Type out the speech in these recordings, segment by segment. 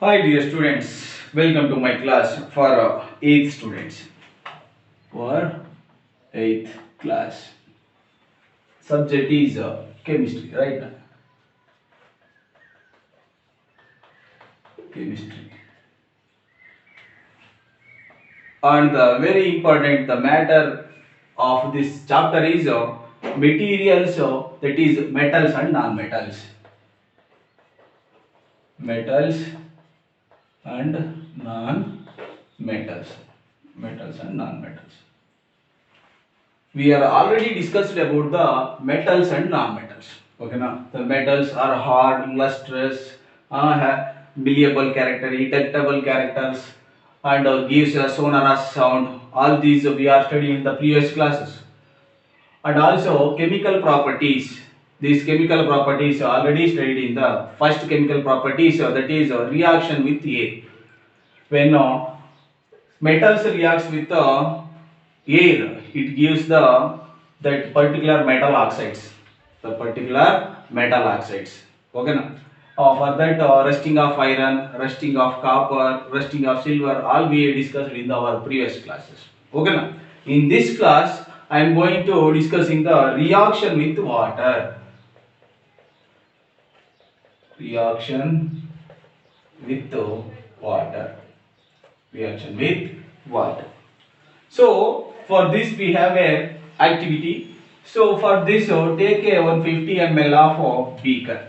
Hi dear students, welcome to my class for 8th students. For 8th class. Subject is chemistry, right? Chemistry. And the very important the matter of this chapter is materials, that is metals and non-metals. Metals and non-metals. Metals and non-metals. We are already discussed about the metals and non-metals. Okay, now the metals are hard, lustrous, have malleable character, detectable characters, and gives a sonorous sound. All these we are studying in the previous classes. And also chemical properties. These chemical properties are already studied in the first chemical properties, that is reaction with air. When metals reacts with air, it gives the that particular metal oxides, the particular metal oxides. Okay, na? For that, rusting of iron, rusting of copper, rusting of silver, all we discussed in our previous classes. Okay, na? In this class, I am going to discussing the reaction with water. Reaction with water. Reaction with water. So for this we have a activity. So for this take a 150 ml of beaker.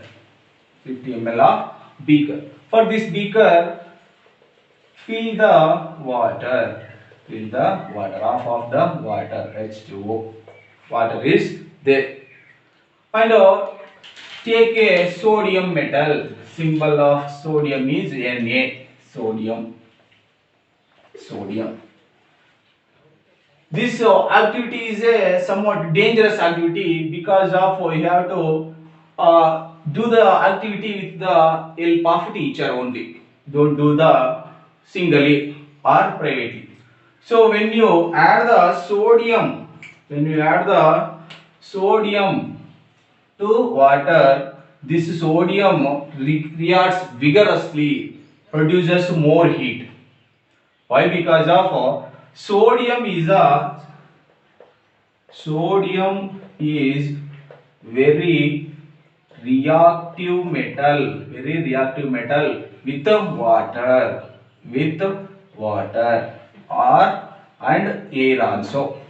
50 ml of beaker. For this beaker, fill the water. Fill the water. Half of the water, H2O. Water is there. And take a sodium metal. Symbol of sodium is Na. Sodium. Sodium. This activity is a somewhat dangerous activity because of you have to do the activity with the help of teacher only. Don't do the singly or privately. So when you add the sodium, to water, this sodium reacts vigorously, produces more heat. Why? Because of sodium is very reactive metal, with water or and air also.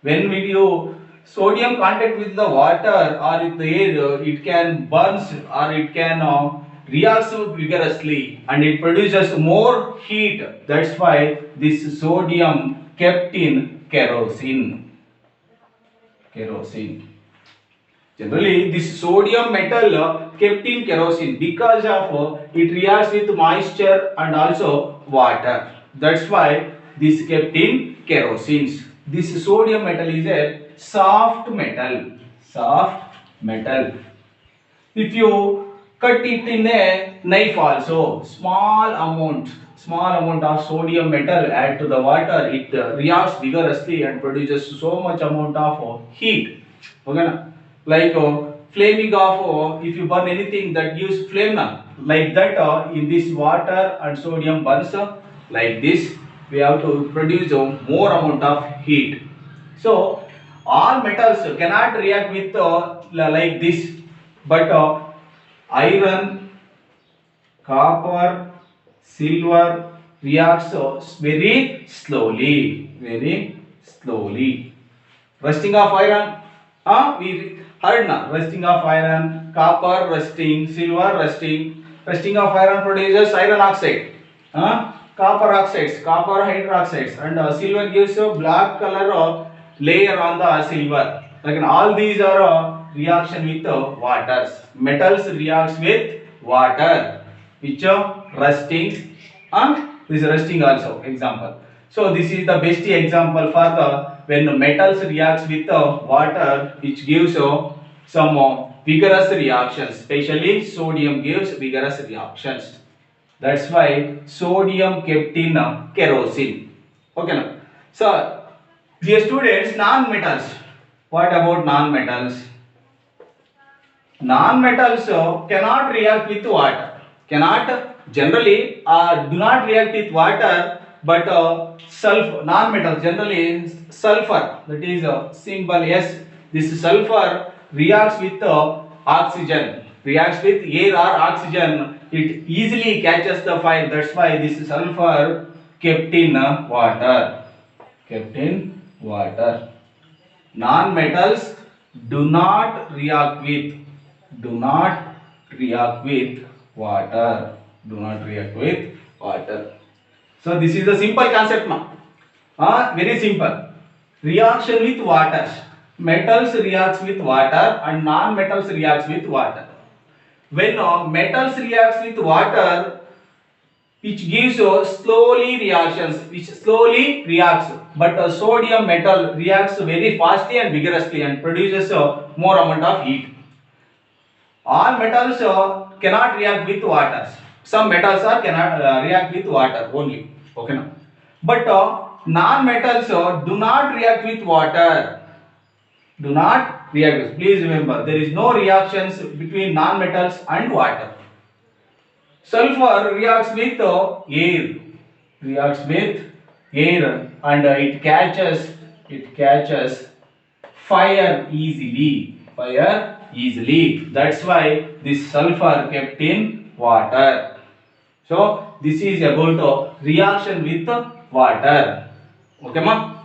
When we do sodium contact with the water or with the air, it can burns or it can reacts vigorously and it produces more heat. That's why this sodium kept in kerosene. Generally, this sodium metal kept in kerosene because of it reacts with moisture and also water. That's why this kept in kerosene. This sodium metal is a soft metal. Soft metal. If you cut it in a knife also, small amount of sodium metal add to the water, it reacts vigorously and produces so much amount of heat. Okay, na? Like flaming of if you burn anything that gives flame, na? Like that in this water and sodium burns like this, we have to produce more amount of heat. So all metals cannot react with like this, but iron, copper, silver reacts very slowly, Rusting of iron, we heard na, rusting of iron, copper rusting, silver rusting. Rusting of iron produces iron oxide, copper oxides, copper hydroxides, and silver gives a black color layer on the silver. Like all these are reaction with waters. Metals reacts with water, which rusting. This rusting also example. So this is the best example for the when metals reacts with water, which gives some vigorous reactions. Especially sodium gives vigorous reactions. That's why sodium kept in kerosene. Okay, now. So, dear students, non-metals. What about non-metals? Non-metals cannot react with water. generally do not react with water, but non-metals, generally sulfur, that is symbol S. This sulfur reacts with oxygen, reacts with air or oxygen. It easily catches the fire. That's why this sulfur kept in water. Kept in water. Non-metals do not react with, do not react with water. Do not react with water. So this is the simple concept now. Very simple. Reaction with water. Metals reacts with water and non-metals reacts with water. When metals reacts with water, which gives slowly reactions, which slowly reacts, but sodium metal reacts very fastly and vigorously and produces more amount of heat. All metals cannot react with water. Some metals are cannot react with water only. Okay, now. But non-metals do not react with water. Do not react with. Please remember, there is no reactions between non-metals and water. Sulfur reacts with air. Reacts with air and it catches fire easily. Fire easily. That's why this sulfur kept in water. So this is about reaction with water. Okay, ma?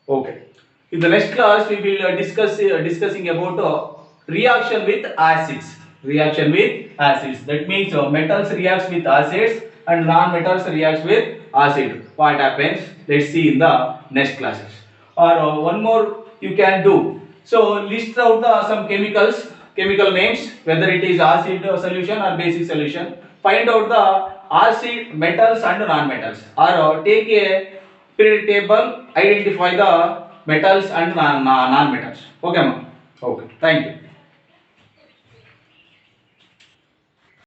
Okay. In the next class, we will discussing about reaction with acids. Reaction with acids. That means metals reacts with acids and non-metals reacts with acid. What happens? Let's see in the next classes. Or one more you can do. So list out some chemicals, chemical names, whether it is acid solution or basic solution. Find out the acid, metals and non-metals. Or take a periodic table, identify the metals and non-metals. Okay, ma'am. Okay. Thank you.